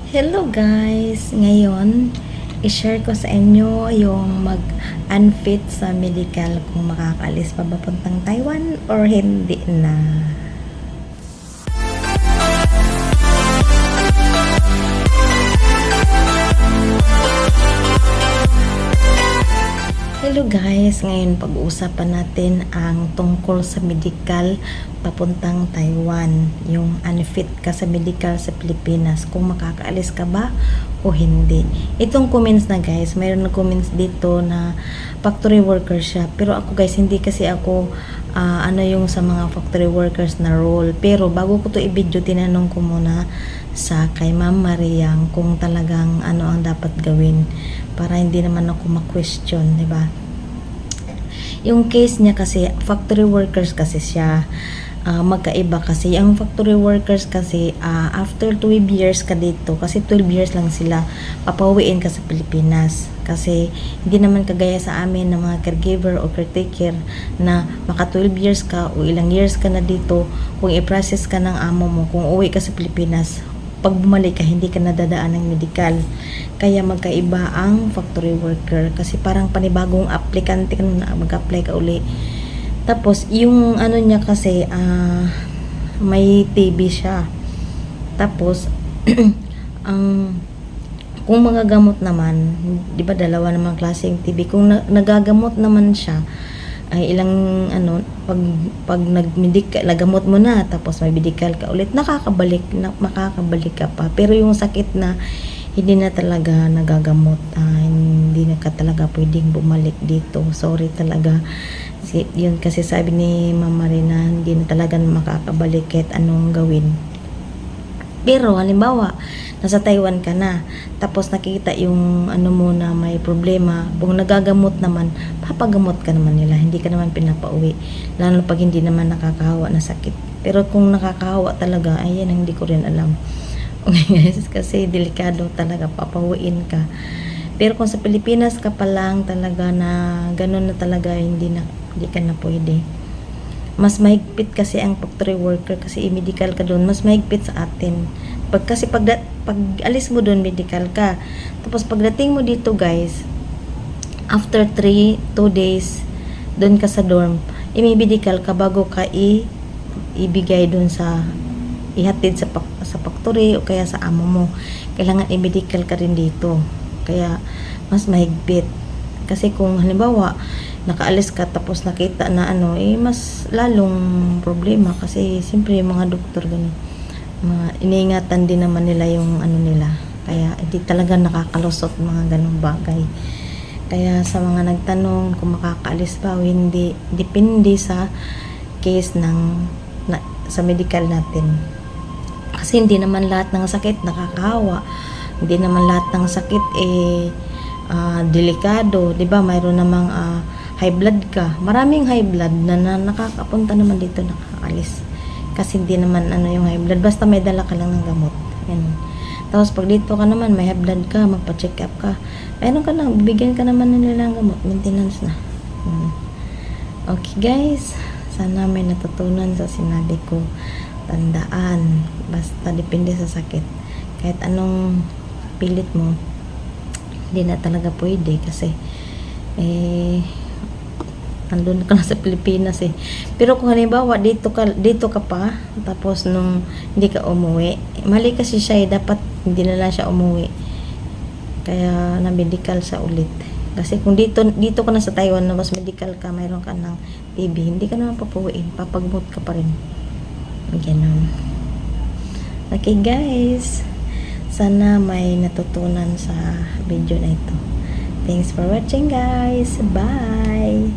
Hello guys! Ngayon, i-share ko sa inyo yung mag-unfit sa medical kung makakaalis pa ba puntang Taiwan or hindi na. Hello guys! Ngayon pag-uusapan natin ang tungkol sa medical papuntang Taiwan. Yung unfit ka sa medical sa Pilipinas. Kung makakaalis ka ba o hindi. Itong comments na guys, mayroon na comments dito na factory worker siya. Pero ako guys, hindi kasi ako ano yung sa mga factory workers na role. Pero bago ko to i-video, tinanong ko muna sa kay Ma'am Mariang kung talagang ano ang dapat gawin para hindi naman ako ma-question, di ba? Yung case niya kasi factory workers kasi siya, magkaiba kasi ang factory workers kasi after 12 years ka dito, kasi 12 years lang sila, papauwiin ka sa Pilipinas kasi hindi naman kagaya sa amin na mga caregiver o caretaker na maka 12 years ka o ilang years ka na dito, kung i-process ka ng amo mo, kung uwi ka sa Pilipinas, pag bumalik ka, hindi ka nadadaan ng medical. Kaya magkaiba ang factory worker. Kasi parang panibagong aplikante ka na mag-apply ka uli. Tapos, yung ano niya kasi, may TB siya. Tapos, kung magagamot naman, di ba dalawa namang klaseng TB, kung nagagamot naman siya, ay ilang pag nagamot mo na tapos may medical ka ulit, makakabalik ka pa. Pero yung sakit na hindi na talaga nagagamot, hindi na ka talaga pwedeng bumalik dito, sorry talaga. Yun kasi sabi ni Mama Rina, hindi na talaga makakabalik kahit anong gawin. Pero halimbawa nasa Taiwan ka na, tapos nakita yung ano mo na may problema, kung nagagamot naman, papagamot ka naman nila, hindi ka naman pinapauwi, lalo pag hindi naman nakakahawa na sakit. Pero kung nakakahawa talaga, ayan, hindi ko rin alam. Okay guys, kasi delikado talaga, papauwiin ka. Pero kung sa Pilipinas ka pa lang talaga na ganun na talaga, hindi ka na pwede. Mas mahigpit kasi ang factory worker kasi i-medical ka doon, mas mahigpit sa atin. Pag alis mo doon, medical ka. Tapos pagdating mo dito guys, after 2 days, doon ka sa dorm, i-medical ka bago ka ibigay doon sa, ihatid sa factory o kaya sa amo mo. Kailangan i-medical ka rin dito. Kaya mas mahigpit. Kasi kung halimbawa, nakaalis ka tapos nakita na mas lalong problema kasi siyempre yung mga doktor ganun, iniingatan din naman nila yung nila, kaya hindi talaga nakakalusot mga ganung bagay. Kaya sa mga nagtanong kung makakaalis ba o hindi, depende sa case sa medical natin, kasi hindi naman lahat ng sakit nakakahawa, hindi naman lahat ng sakit delikado, 'di ba? Mayroon namang high blood ka. Maraming high blood na nakakapunta naman dito, nakakaalis. Kasi hindi naman yung high blood, basta may dala ka lang ng gamot. Yan. Tapos pag dito ka naman, may high blood ka, magpa-check up ka. Meron ka lang, bibigyan ka naman nila ng gamot, maintenance na. Okay guys, sana may natutunan sa sinabi ko. Tandaan, basta depende sa sakit. Kahit anong pilit mo, hindi na talaga pwede kasi andun ka na sa Pilipinas Pero kung halimbawa dito ka pa, tapos nung hindi ka umuwi, mali kasi siya dapat hindi na lang siya umuwi, kaya na medical sa ulit. Kasi kung dito ka na sa Taiwan na mas medical ka, mayroon ka ng TB, hindi ka naman papuwiin, papagamot ka pa rin. Ganun. Okay guys, sana may natutunan sa video na ito. Thanks for watching guys. Bye!